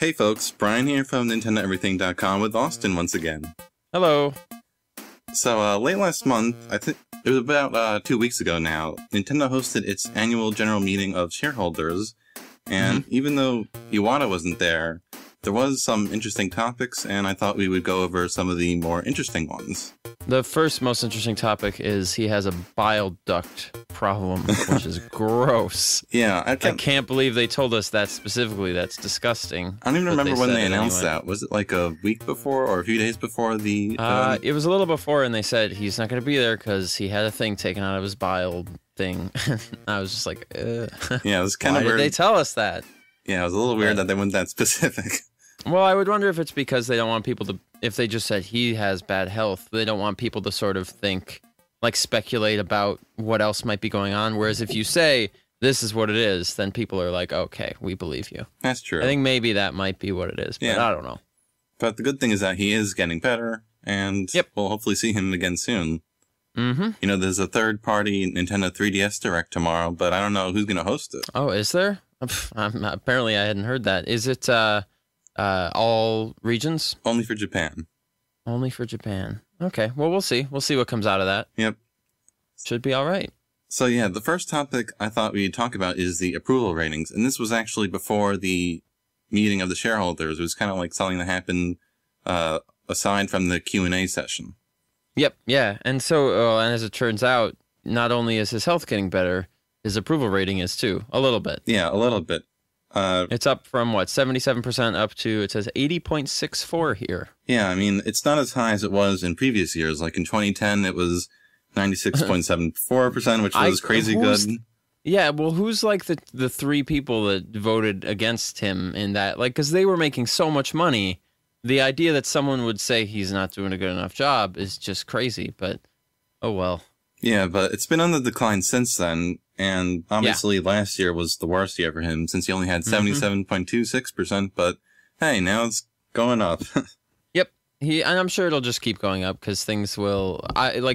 Hey folks, Brian here from NintendoEverything.com with Austin once again. Hello. So, late last month, I think it was about 2 weeks ago now, Nintendo hosted its annual general meeting of shareholders, and even though Iwata wasn't there was some interesting topics, and I thought we would go over some of the more interesting ones. The first most interesting topic is he has a bile duct problem, which is gross. Yeah, I can't believe they told us that specifically. That's disgusting. I don't even remember when they announced that. Was it like a week before or a few days before the... It was a little before, and they said he's not going to be there because he had a thing taken out of his bile thing. I was just like, ugh. Yeah, it was kind of weird. Why did they tell us that? Yeah, it was a little weird that they went that specific. Well, I would wonder if it's because they don't want people to, if they just said he has bad health, they don't want people to sort of think, like speculate about what else might be going on. Whereas if you say, this is what it is, then people are like, okay, we believe you. That's true. I think maybe that might be what it is, but I don't know. But the good thing is that he is getting better, and we'll hopefully see him again soon. You know, there's a third-party Nintendo 3DS Direct tomorrow, but I don't know who's going to host it. Oh, is there? Apparently I hadn't heard that. Is it... all regions? Only for Japan. Only for Japan. Okay, well, we'll see. We'll see what comes out of that. Yep. Should be all right. So, yeah, the first topic I thought we'd talk about is the approval ratings. And this was actually before the meeting of the shareholders. It was kind of like something that happened aside from the Q&A session. Yep, yeah. And so, and as it turns out, not only is his health getting better, his approval rating is too. A little bit. Yeah, a little bit. It's up from, what, 77% up to, it says 80.64 here. Yeah, I mean, it's not as high as it was in previous years. Like in 2010, it was 96.74%, which was crazy good. Yeah, well, who's like the three people that voted against him in that? Like, because they were making so much money, the idea that someone would say he's not doing a good enough job is just crazy, but oh well. Yeah, but it's been on the decline since then. And obviously last year was the worst year for him since he only had 77.26%, but hey, now it's going up. Yep. And I'm sure it'll just keep going up because things will,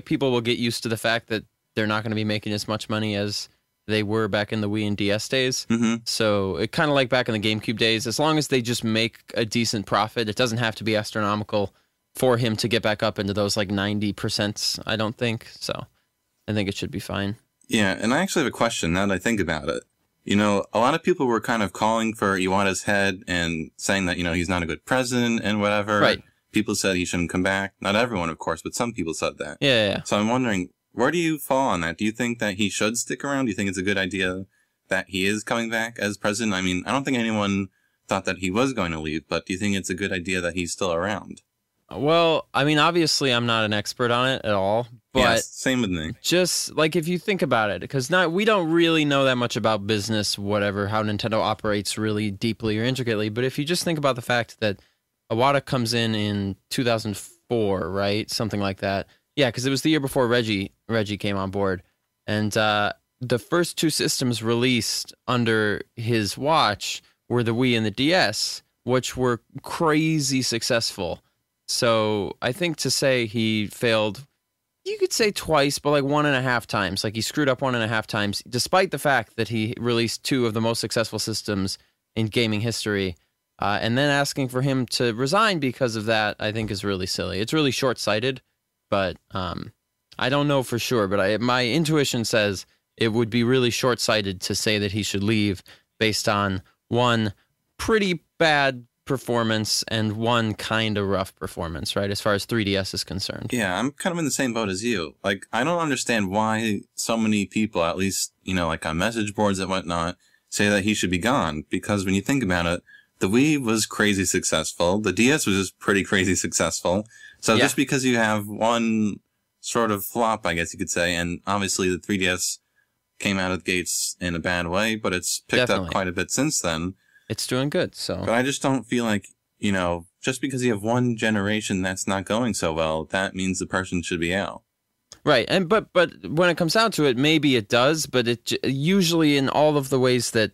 people will get used to the fact that they're not going to be making as much money as they were back in the Wii and DS days. So it kind of like back in the GameCube days, as long as they just make a decent profit, it doesn't have to be astronomical for him to get back up into those like 90%, I don't think. So I think it should be fine. Yeah, and I actually have a question now that I think about it. You know, a lot of people were kind of calling for Iwata's head and saying that, you know, he's not a good president and whatever. Right. People said he shouldn't come back. Not everyone, of course, but some people said that. Yeah. So I'm wondering, where do you fall on that? Do you think that he should stick around? Do you think it's a good idea that he is coming back as president? I mean, I don't think anyone thought that he was going to leave, but do you think it's a good idea that he's still around? Well, I mean, obviously I'm not an expert on it at all, but yes, same with me. Just like if you think about it, because we don't really know that much about business, whatever, how Nintendo operates really deeply or intricately, but if you just think about the fact that Iwata comes in 2004, right? Something like that. Yeah, because it was the year before Reggie came on board. And the first two systems released under his watch were the Wii and the DS, which were crazy successful. So I think to say he failed, you could say twice, but like 1.5 times. Like he screwed up 1.5 times, despite the fact that he released two of the most successful systems in gaming history. And then asking for him to resign because of that, I think is really silly. It's really short-sighted, but I don't know for sure. But my intuition says it would be really short-sighted to say that he should leave based on one pretty bad performance and one kind of rough performance, right, as far as 3DS is concerned. Yeah, I'm kind of in the same boat as you. Like, I don't understand why so many people, at least, you know, like on message boards and whatnot, say that he should be gone. Because when you think about it, the Wii was crazy successful. The DS was just pretty crazy successful. So just because you have one sort of flop, I guess you could say, and obviously the 3DS came out of the gates in a bad way, but it's picked up quite a bit since then. It's doing good, so. But I just don't feel like, you know, just because you have one generation that's not going so well, that means the person should be out. Right, and but when it comes down to it, maybe it does, but it usually in all of the ways that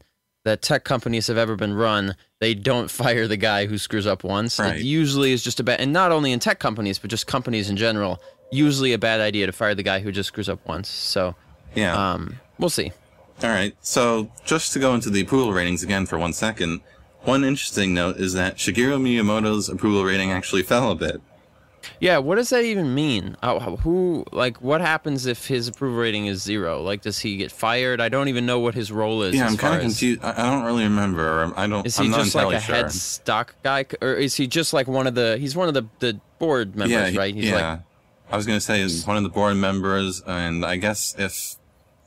tech companies have ever been run, they don't fire the guy who screws up once. Right. It usually is just a bad, and not only in tech companies, but just companies in general, usually a bad idea to fire the guy who just screws up once. So, yeah, we'll see. All right, so just to go into the approval ratings again for 1 second, one interesting note is that Shigeru Miyamoto's approval rating actually fell a bit. Yeah, what does that even mean? What happens if his approval rating is 0? Like, does he get fired? I don't even know what his role is. Yeah, I'm kind of confused. I don't really remember. Is he just like a head stock guy, or is he just like he's one of the board members, right? He's I was gonna say he's one of the board members, and I guess if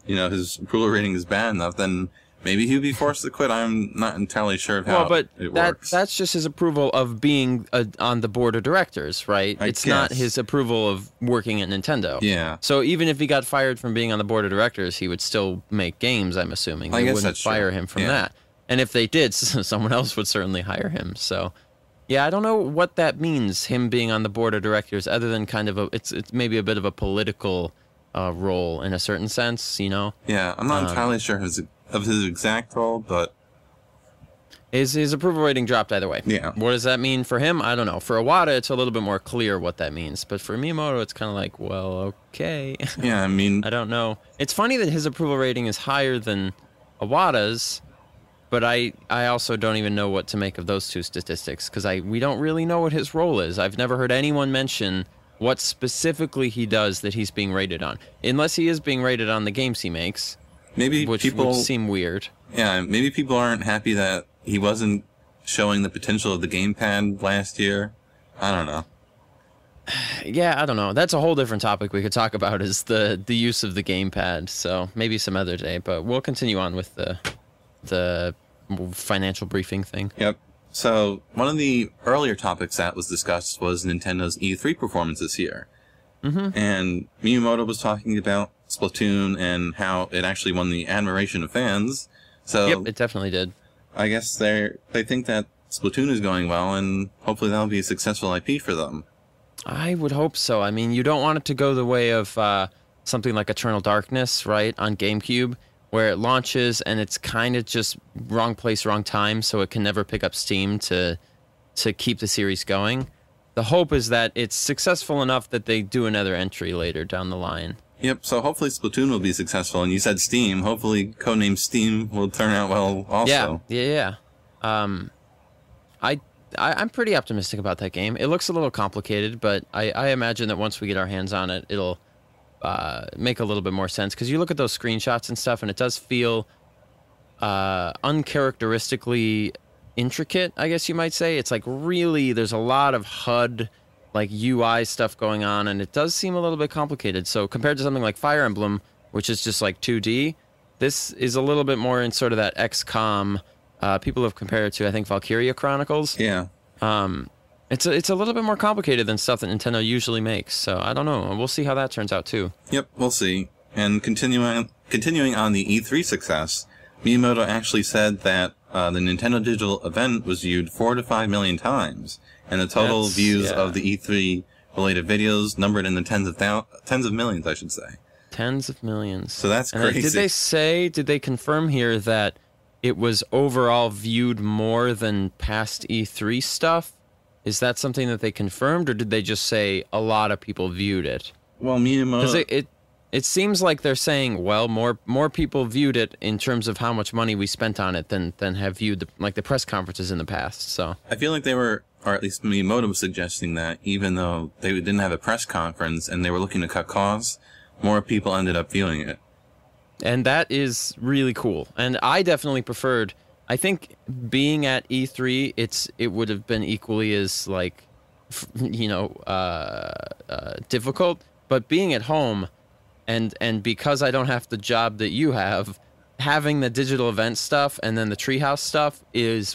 his approval rating is bad enough, then maybe he'd be forced to quit. I'm not entirely sure of how it works. That's just his approval of being on the board of directors, right? It's not his approval of working at Nintendo. Yeah. So even if he got fired from being on the board of directors, he would still make games, I'm assuming. They wouldn't fire him from that. And if they did, someone else would certainly hire him. So, yeah, I don't know what that means, him being on the board of directors, other than kind of it's maybe a bit of a political role in a certain sense, Yeah, I'm not entirely sure of his exact role, but his approval rating dropped either way. Yeah. What does that mean for him? I don't know. For Iwata, it's a little bit more clear what that means, but for Miyamoto, it's kind of like, well, okay. Yeah, I mean, I don't know. It's funny that his approval rating is higher than Iwata's, but I also don't even know what to make of those two statistics because we don't really know what his role is. I've never heard anyone mention what specifically he does that he's being rated on, unless he is being rated on the games he makes. Maybe which would seem weird. Yeah, maybe people aren't happy that he wasn't showing the potential of the gamepad last year. I don't know. Yeah, I don't know. That's a whole different topic we could talk about is the use of the gamepad. So maybe some other day, but we'll continue on with the financial briefing thing. Yep. So one of the earlier topics that was discussed was Nintendo's E3 performance this year. Mm-hmm. And Miyamoto was talking about Splatoon and how it actually won the admiration of fans. So yep, it definitely did. I guess they think that Splatoon is going well, and hopefully that'll be a successful IP for them. I would hope so. I mean, you don't want it to go the way of something like Eternal Darkness, right, on GameCube, where it launches and it's kind of just wrong place, wrong time, so it can never pick up steam to keep the series going. The hope is that it's successful enough that they do another entry later down the line. Yep, so hopefully Splatoon will be successful. And you said Steam. Hopefully codename Steam will turn out well also. Yeah. I'm pretty optimistic about that game. It looks a little complicated, but I imagine that once we get our hands on it, it'll make a little bit more sense. Because you look at those screenshots and stuff, and it does feel uncharacteristically intricate, I guess you might say. It's like really, there's a lot of HUD, like UI stuff going on, and it does seem a little bit complicated. So compared to something like Fire Emblem, which is just like 2D, this is a little bit more in sort of that XCOM. People have compared it to, I think, Valkyria Chronicles. Yeah. It's a little bit more complicated than stuff that Nintendo usually makes. So I don't know. We'll see how that turns out too. Yep, we'll see. And continuing on the E3 success, Miyamoto actually said that the Nintendo Digital event was viewed 4 to 5 million times, and the total views of the E3 related videos numbered in the tens of millions, I should say. Tens of millions. So that's crazy. Did they confirm here that it was overall viewed more than past E3 stuff? Is that something that they confirmed, or did they just say a lot of people viewed it? Well, Miyamoto... It seems like they're saying, well, more people viewed it in terms of how much money we spent on it than have viewed the press conferences in the past. So I feel like they were, or at least Miyamoto was suggesting that even though they didn't have a press conference and they were looking to cut costs, more people ended up viewing it. And that is really cool. And I definitely preferred. I think being at E3, it would have been equally as difficult. But being at home. And because I don't have the job that you have, having the digital event stuff and then the Treehouse stuff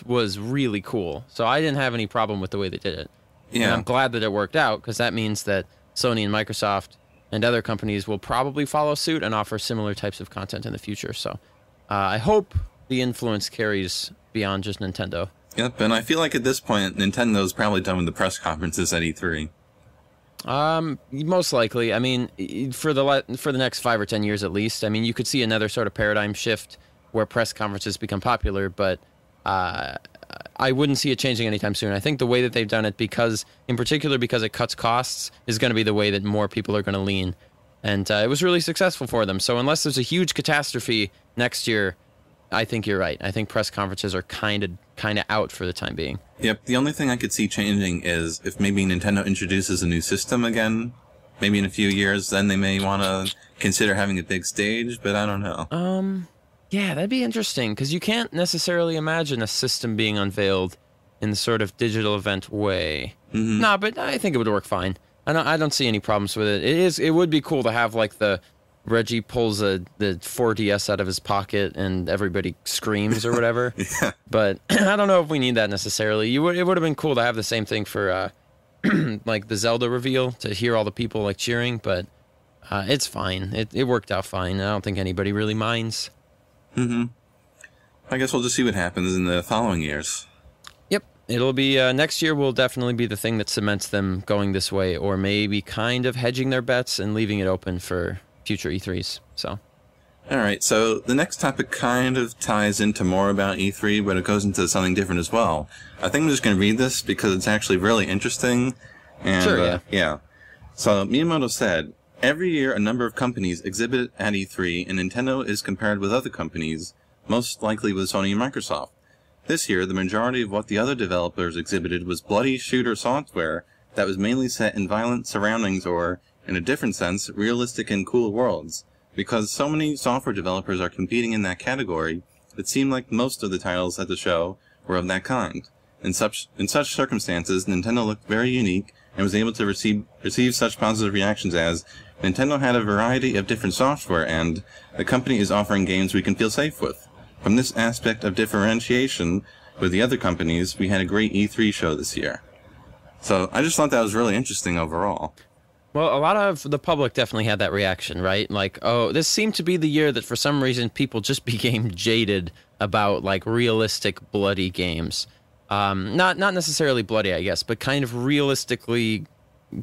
was really cool. So I didn't have any problem with the way they did it. Yeah. And I'm glad that it worked out because that means that Sony and Microsoft and other companies will probably follow suit and offer similar types of content in the future. So I hope the influence carries beyond just Nintendo. Yep, and I feel like at this point, Nintendo's probably done with the press conferences at E3. Most likely. I mean, for the next 5 or 10 years at least. I mean, you could see another sort of paradigm shift where press conferences become popular, but I wouldn't see it changing anytime soon. I think the way that they've done it, in particular because it cuts costs, is going to be the way that more people are going to lean. And it was really successful for them. So unless there's a huge catastrophe next year, I think you're right. I think press conferences are kind of out for the time being. Yep. The only thing I could see changing is if maybe Nintendo introduces a new system again. Maybe in a few years, then they may want to consider having a big stage, but I don't know. Yeah, that'd be interesting, because you can't necessarily imagine a system being unveiled in the sort of digital event way. Mm-hmm. No, but I think it would work fine. I don't see any problems with it. It would be cool to have, like, the Reggie pulls the 4DS out of his pocket and everybody screams or whatever. Yeah. But I don't know if we need that necessarily. It would have been cool to have the same thing for like the Zelda reveal, to hear all the people like cheering, but it's fine. It worked out fine. I don't think anybody really minds. Mm-hmm. I guess we'll just see what happens in the following years. Yep. It'll be next year will definitely be the thing that cements them going this way, or maybe kind of hedging their bets and leaving it open for future E3s. So. All right, so the next topic kind of ties into more about E3, but it goes into something different as well. I think I'm just going to read this because it's actually really interesting. And, sure, yeah. So Miyamoto said, every year a number of companies exhibit at E3, and Nintendo is compared with other companies, most likely with Sony and Microsoft. This year, the majority of what the other developers exhibited was bloody shooter software that was mainly set in violent surroundings or, in a different sense, realistic and cool worlds. Because so many software developers are competing in that category, it seemed like most of the titles at the show were of that kind. In such circumstances, Nintendo looked very unique and was able to receive such positive reactions as, Nintendo had a variety of different software and the company is offering games we can feel safe with. From this aspect of differentiation with the other companies, we had a great E3 show this year. So I just thought that was really interesting overall. Well, a lot of the public definitely had that reaction, right? Like, oh, this seemed to be the year that for some reason people just became jaded about, like, realistic, bloody games. Not necessarily bloody, I guess, but kind of realistically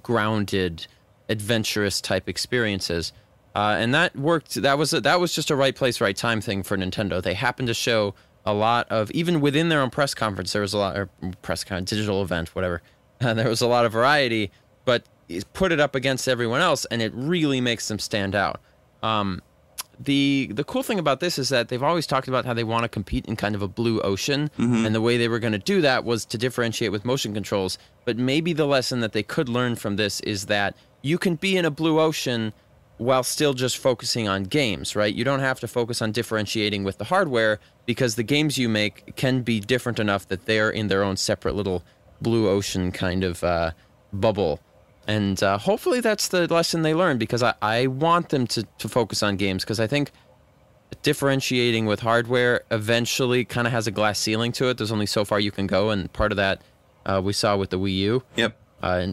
grounded, adventurous type experiences. And that worked. That was just a right place, right time thing for Nintendo. They happened to show a lot of, even within their own press conference, there was a lot, or digital event, whatever. There was a lot of variety, but put it up against everyone else, and it really makes them stand out. The cool thing about this is that they've always talked about how they want to compete in kind of a blue ocean, and the way they were going to do that was to differentiate with motion controls. But maybe the lesson that they could learn from this is that you can be in a blue ocean while still just focusing on games, right? You don't have to focus on differentiating with the hardware, because the games you make can be different enough that they're in their own separate little blue ocean kind of bubble. And hopefully that's the lesson they learn, because I want them to focus on games, because I think differentiating with hardware eventually kind of has a glass ceiling to it. There's only so far you can go, and part of that we saw with the Wii U. Yep.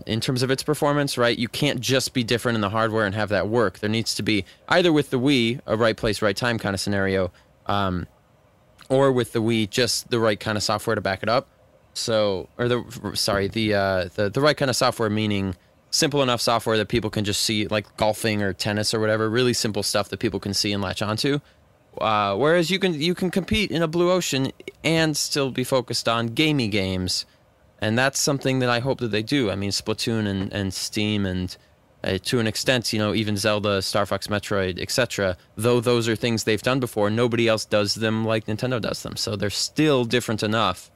In terms of its performance, right, you can't just be different in the hardware and have that work. There needs to be, either with the Wii, a right place, right time kind of scenario, or with the Wii, just the right kind of software to back it up. So, or the right kind of software, meaning simple enough software that people can just see, like golfing or tennis or whatever, really simple stuff that people can see and latch onto. Whereas you can compete in a blue ocean and still be focused on gamey games. And that's something that I hope that they do. I mean, Splatoon and Steam and to an extent, even Zelda, Star Fox, Metroid, etc. Though those are things they've done before, nobody else does them like Nintendo does them. So they're still different enough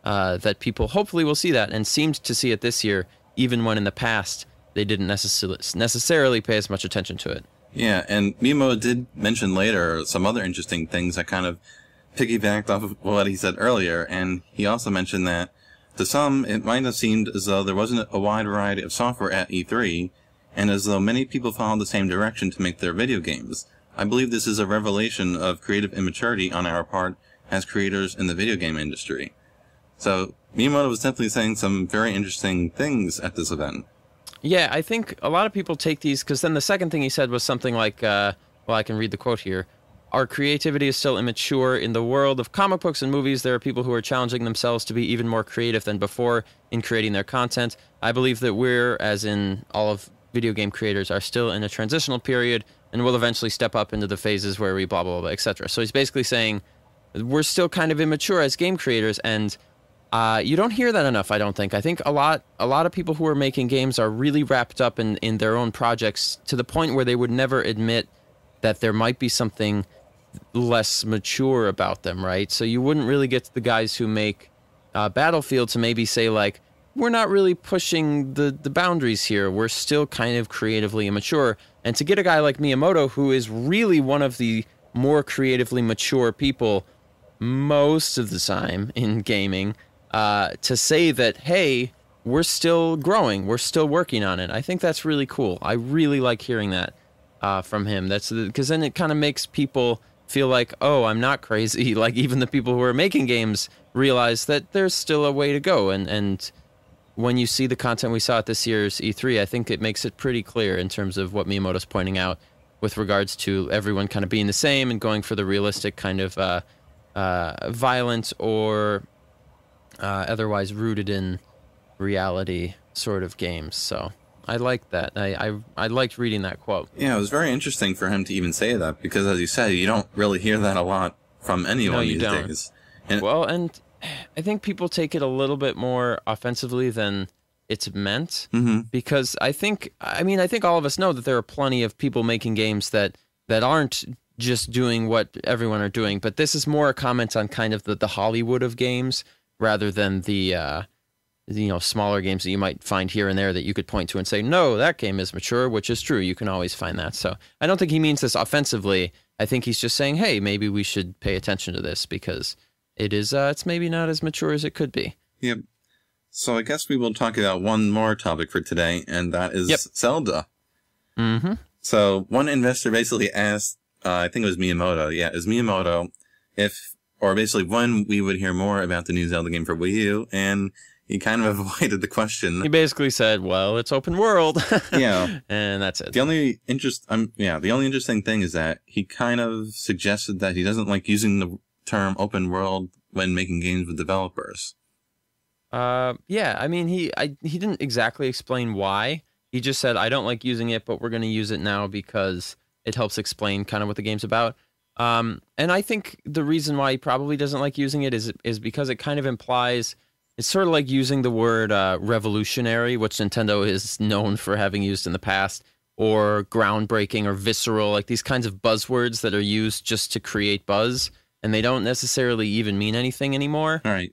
that people hopefully will see that, and seemed to see it this year, even when in the past they didn't necessarily pay as much attention to it. Yeah, and Miyamoto did mention later some other interesting things that kind of piggybacked off of what he said earlier, and he also mentioned that to some, it might have seemed as though there wasn't a wide variety of software at E3, and as though many people followed the same direction to make their video games. I believe this is a revelation of creative immaturity on our part as creators in the video game industry. So, Miyamoto was definitely saying some very interesting things at this event. Yeah, I think a lot of people take these, because then the second thing he said was something like, well, I can read the quote here. Our creativity is still immature. In the world of comic books and movies, there are people who are challenging themselves to be even more creative than before in creating their content. I believe that we're, as in all of video game creators, are still in a transitional period and will eventually step up into the phases where we blah, blah, blah, etc. So he's basically saying we're still kind of immature as game creators, and you don't hear that enough, I don't think. I think a lot of people who are making games are really wrapped up in their own projects to the point where they would never admit that there might be something less mature about them, right? So you wouldn't really get the guys who make Battlefield to maybe say like, we're not really pushing the boundaries here. We're still kind of creatively immature. And to get a guy like Miyamoto, who is really one of the more creatively mature people most of the time in gaming, to say that, hey, we're still growing, we're still working on it. I think that's really cool. I really like hearing that from him. That's because then it kind of makes people feel like, oh, I'm not crazy. Like even the people who are making games realize that there's still a way to go. And when you see the content we saw at this year's E3, I think it makes it pretty clear in terms of what Miyamoto's pointing out with regards to everyone kind of being the same and going for the realistic kind of violent or otherwise rooted in reality sort of games. So I liked that. I liked reading that quote. Yeah, it was very interesting for him to even say that because, as you said, you don't really hear that a lot from anyone these days. And I think people take it a little bit more offensively than it's meant, because I think all of us know that there are plenty of people making games that aren't just doing what everyone are doing, but this is more a comment on kind of the Hollywood of games rather than the smaller games that you might find here and there that you could point to and say, no, that game is mature, which is true. You can always find that. So I don't think he means this offensively. I think he's just saying, hey, maybe we should pay attention to this because it's maybe not as mature as it could be. Yep. So I guess we will talk about one more topic for today, and that is Zelda. Mm-hmm. So one investor basically asked, I think it was Miyamoto, basically when we would hear more about the new Zelda game for Wii U, and he kind of avoided the question. He basically said, well, it's open world. Yeah. And that's it. The only interesting thing is that he kind of suggested that he doesn't like using the term open world when making games with developers. Yeah, I mean, he didn't exactly explain why. He just said, I don't like using it, but we're going to use it now because it helps explain kind of what the game's about. And I think the reason why he probably doesn't like using it is because it kind of implies, it's sort of like using the word revolutionary, which Nintendo is known for having used in the past, or groundbreaking or visceral, like these kinds of buzzwords that are used just to create buzz, and they don't necessarily even mean anything anymore. All right.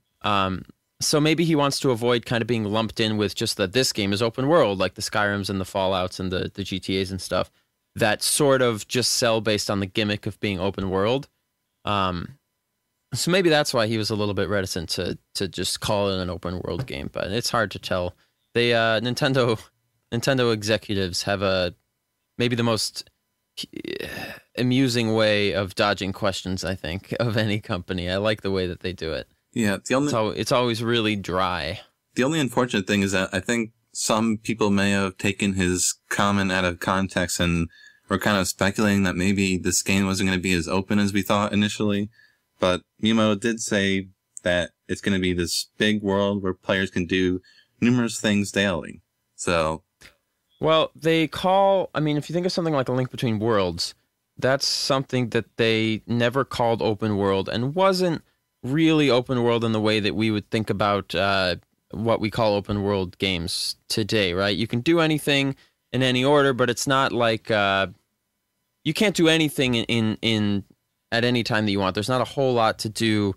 So maybe he wants to avoid kind of being lumped in with just that this game is open world, like the Skyrims and the Fallouts and the GTAs and stuff, that sort of just sell based on the gimmick of being open world. So maybe that's why he was a little bit reticent to just call it an open world game, but it's hard to tell. They Nintendo executives have maybe the most amusing way of dodging questions, I think, of any company. I like the way that they do it. Yeah, it's always really dry. The only unfortunate thing is that I think some people may have taken his comment out of context and were kind of speculating that maybe this game wasn't going to be as open as we thought initially. But Miyamoto did say that it's going to be this big world where players can do numerous things daily. So, well, if you think of something like A Link Between Worlds, that's something that they never called open world and wasn't really open world in the way that we would think about what we call open world games today, right? You can do anything in any order, but it's not like you can't do anything in at any time that you want. There's not a whole lot to do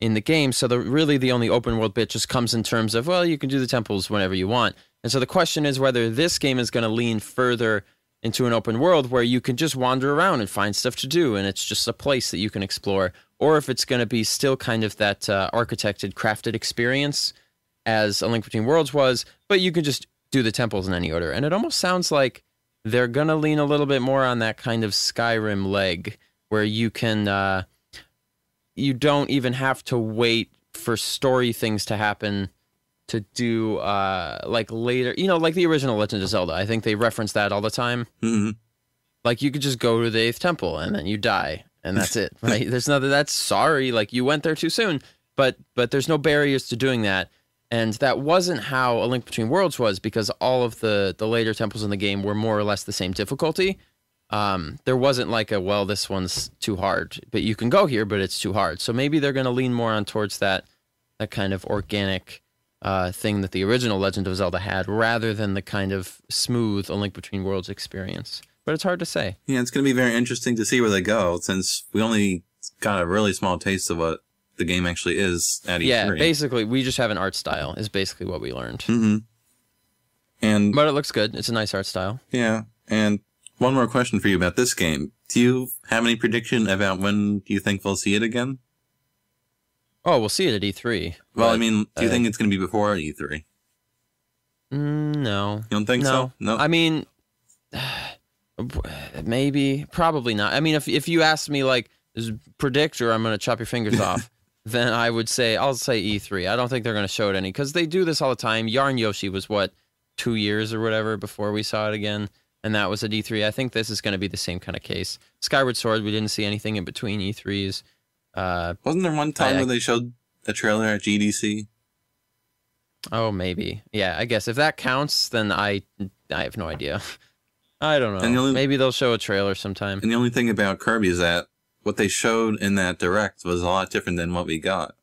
in the game, so the only open world bit just comes in terms of, well, you can do the temples whenever you want. And so the question is whether this game is going to lean further into an open world where you can just wander around and find stuff to do, and it's just a place that you can explore, or if it's going to be still kind of that architected, crafted experience as A Link Between Worlds was, but you can just do the temples in any order. And it almost sounds like they're going to lean a little bit more on that kind of Skyrim leg, where you can, you don't even have to wait for story things to happen to do, like later, like the original Legend of Zelda. I think they reference that all the time. Mm-hmm. Like you could just go to the 8th temple and then you die. And that's it, right? There's nothing that's sorry, like you went there too soon, but there's no barriers to doing that. And that wasn't how A Link Between Worlds was, because all of the later temples in the game were more or less the same difficulty. There wasn't like this one's too hard, but you can go here, but it's too hard. So maybe they're going to lean more on towards that kind of organic thing that the original Legend of Zelda had, rather than the kind of smooth A Link Between Worlds experience but it's hard to say. Yeah, it's going to be very interesting to see where they go, since we only got a really small taste of what the game actually is at E3. Yeah, basically, we just have an art style, is basically what we learned. And but it looks good. It's a nice art style. Yeah, and one more question for you about this game. Do you have any prediction about when you think we'll see it again? Oh, we'll see it at E3. Well, I mean, do you think it's going to be before E3? No. You don't think so? No. I mean, maybe, probably not. I mean, if you asked me, like, predict or I'm going to chop your fingers off, then I would say, I'll say E3. I don't think they're going to show it any, because they do this all the time. Yarn Yoshi was, 2 years or whatever before we saw it again, and that was at E3. I think this is going to be the same kind of case. Skyward Sword, we didn't see anything in between E3s. Wasn't there one time where they showed a trailer at GDC? Oh, maybe. Yeah, I guess if that counts, then I have no idea. I don't know. Maybe they'll show a trailer sometime. And the only thing about Kirby is that what they showed in that Direct was a lot different than what we got.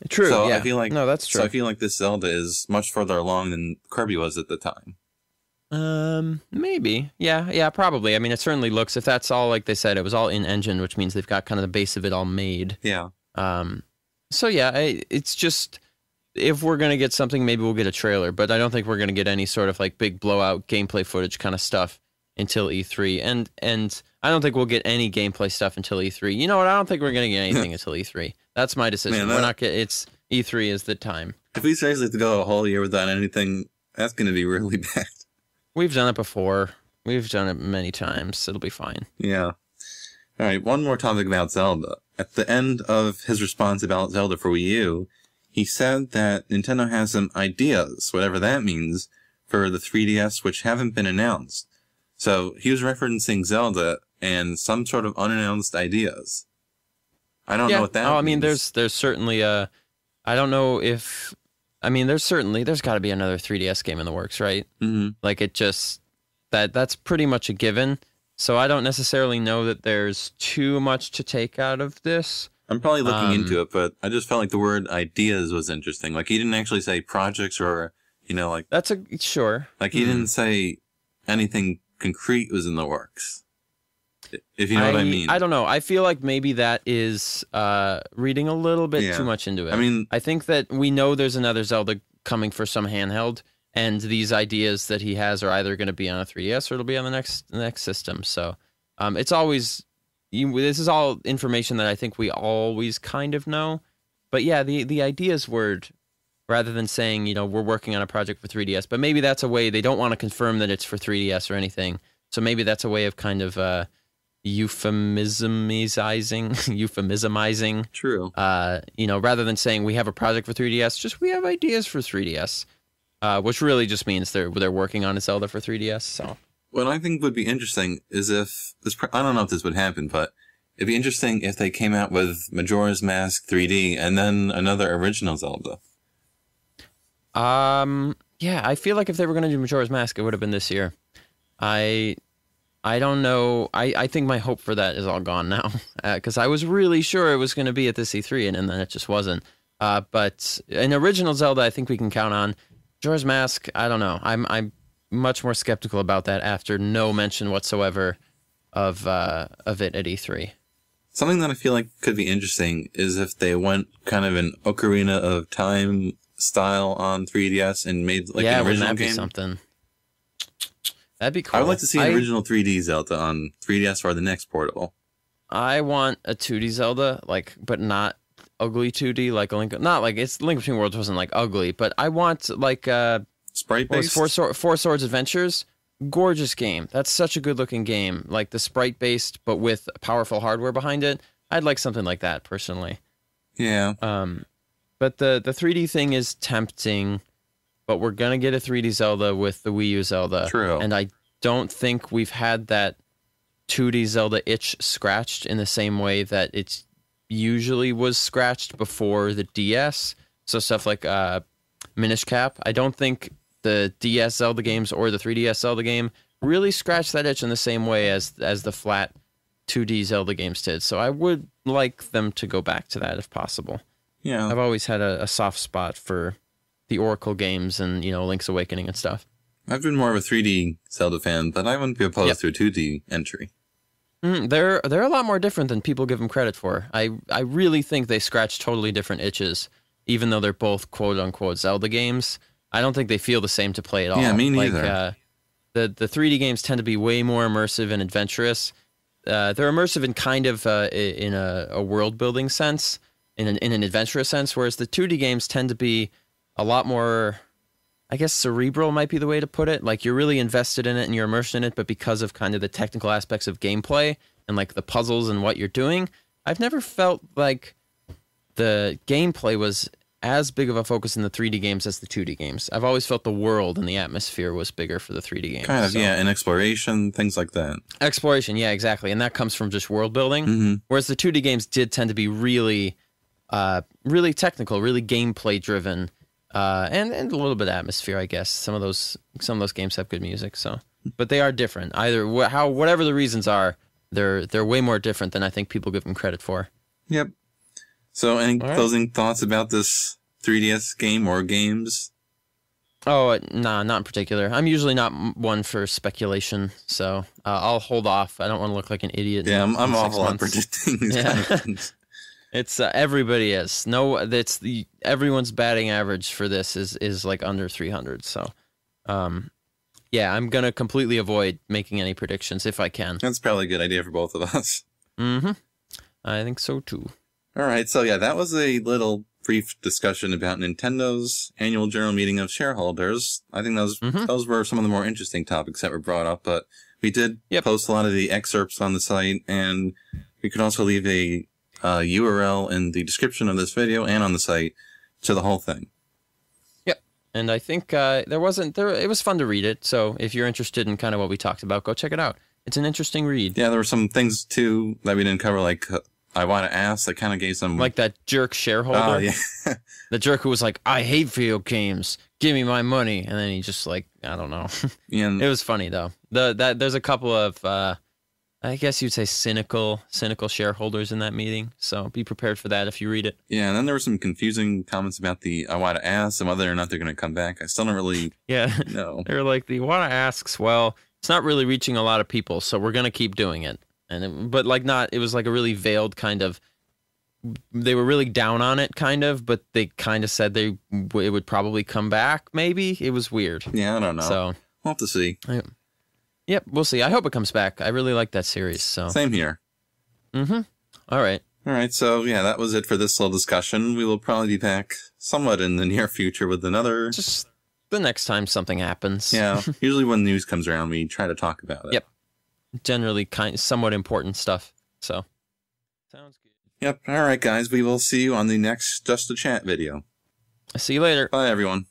True, so yeah. I feel like, no, that's true. So I feel like this Zelda is much further along than Kirby was at the time. Maybe. Yeah, probably. I mean, it certainly looks, if that's all, like they said, it was all in-engine, which means they've got kind of the base of it all made. Yeah. So yeah, it's just, if we're going to get something, maybe we'll get a trailer, but I don't think we're going to get any sort of, like, big blowout gameplay footage kind of stuff until E3, and I don't think we'll get any gameplay stuff until E3. You know what? I don't think we're going to get anything until E3. That's my decision. Man, we're not get. It's E3 is the time. If we seriously have to go a whole year without anything, that's going to be really bad. We've done it before. We've done it many times. It'll be fine. Yeah. All right, one more topic about Zelda. At the end of his response about Zelda for Wii U, he said that Nintendo has some ideas, whatever that means, for the 3DS which haven't been announced. So he was referencing Zelda and some sort of unannounced ideas. I don't know what that means. I mean, there's certainly a... I don't know if... I mean, there's got to be another 3DS game in the works, right? Mm-hmm. Like, it just... That's pretty much a given. So I don't necessarily know that there's too much to take out of this. I'm probably looking into it, but I just felt like the word ideas was interesting. Like, he didn't actually say projects or, like... That's sure. Like, he didn't say anything concrete was in the works. If you know what I mean. I don't know. I feel like maybe that is reading a little bit too much into it. I mean, I think that we know there's another Zelda coming for some handheld, and these ideas that he has are either going to be on a 3DS or it'll be on the next system. So it's always... this is all information that I think we always kind of know. But yeah, the ideas word, rather than saying, we're working on a project for 3DS, but maybe that's a way they don't want to confirm that it's for 3DS or anything. So maybe that's a way of kind of euphemismizing. True. Rather than saying we have a project for 3DS, just we have ideas for 3DS, which really just means they're working on a Zelda for 3DS. So what I think would be interesting is if this, I don't know if this would happen, but it'd be interesting if they came out with Majora's Mask 3D and then another original Zelda. Yeah, I feel like if they were going to do Majora's Mask, it would have been this year. I don't know. I think my hope for that is all gone now, because I was really sure it was going to be at this E3, and then it just wasn't. But an original Zelda, I think we can count on. Majora's Mask, I don't know. I'm much more skeptical about that after no mention whatsoever of it at E3. Something that I feel like could be interesting is if they went kind of an Ocarina of Time style on 3DS and made like an original game. Something. That'd be cool. I would like to see an original 3D Zelda on 3DS or the next portable. I want a 2D Zelda, but not ugly 2D, like a Link. Not like it's Link Between Worlds wasn't like ugly, but I want like sprite-based. Four Swords Adventures. Gorgeous game. That's such a good-looking game. Like the sprite-based, but with powerful hardware behind it. I'd like something like that personally. Yeah. But the 3D thing is tempting. But we're going to get a 3D Zelda with the Wii U Zelda. True. And I don't think we've had that 2D Zelda itch scratched in the same way that it usually was scratched before the DS. So stuff like Minish Cap. I don't think the DS Zelda games or the 3DS Zelda game really scratched that itch in the same way as the flat 2D Zelda games did. So I would like them to go back to that if possible. Yeah. I've always had a soft spot for the Oracle games and, Link's Awakening and stuff. I've been more of a 3D Zelda fan, but I wouldn't be opposed to a 2D entry. They're a lot more different than people give them credit for. I really think they scratch totally different itches, even though they're both quote-unquote Zelda games. I don't think they feel the same to play at all. Yeah, me neither. Like, the 3D games tend to be way more immersive and adventurous. They're immersive in kind of in a world-building sense, in an adventurous sense, whereas the 2D games tend to be a lot more, I guess cerebral might be the way to put it. Like, you're really invested in it and you're immersed in it, but because of kind of the technical aspects of gameplay and like the puzzles and what you're doing, I've never felt like the gameplay was as big of a focus in the 3D games as the 2D games. I've always felt the world and the atmosphere was bigger for the 3D games. Kind of, yeah, and exploration, things like that. Exploration, yeah, exactly. And that comes from just world building. Whereas the 2D games did tend to be really, really technical, really gameplay driven. And a little bit of atmosphere, I guess. Some of those games have good music, so, but they are different. Either whatever the reasons are, they're way more different than I think people give them credit for. Yep. So, any closing thoughts about this 3DS game or games? Oh, nah, not in particular. I'm usually not one for speculation, so I'll hold off. I don't want to look like an idiot. Yeah, I'm awful at predicting these kind of things. It's everybody is. Everyone's batting average for this is like under 300. So, yeah, I'm gonna completely avoid making any predictions if I can. That's probably a good idea for both of us. I think so too. All right, so yeah, that was a little brief discussion about Nintendo's annual general meeting of shareholders. I think those were some of the more interesting topics that were brought up, but we did post a lot of the excerpts on the site, and we could also leave a URL in the description of this video and on the site to the whole thing. Yep. And I think it was fun to read it. So if you're interested in kind of what we talked about, go check it out. It's an interesting read. Yeah, there were some things too that we didn't cover, like Iwata asked, that kind of gave some, like that jerk shareholder. Oh yeah. The jerk who was like, I hate video games, give me my money, and then he just like, I don't know. Yeah, it was funny though. There's a couple of I guess you'd say cynical shareholders in that meeting. So be prepared for that if you read it. Yeah, and then there were some confusing comments about the Iwata asks and whether or not they're going to come back. I still don't really know. They're like, the Iwata asks, well, it's not really reaching a lot of people, so we're going to keep doing it. And it was like a really veiled kind of, they were really down on it kind of, but they kind of said it would probably come back, maybe. It was weird. Yeah, I don't know. So we'll have to see. Yep, we'll see. I hope it comes back. I really like that series. So same here. All right. All right. So yeah, that was it for this little discussion. We will probably be back somewhat in the near future with another. Just the next time something happens. Yeah. Usually when news comes around, we try to talk about it. Yep. Generally somewhat important stuff. So sounds good. Yep. All right, guys. We will see you on the next Just a Chat video. See you later. Bye, everyone.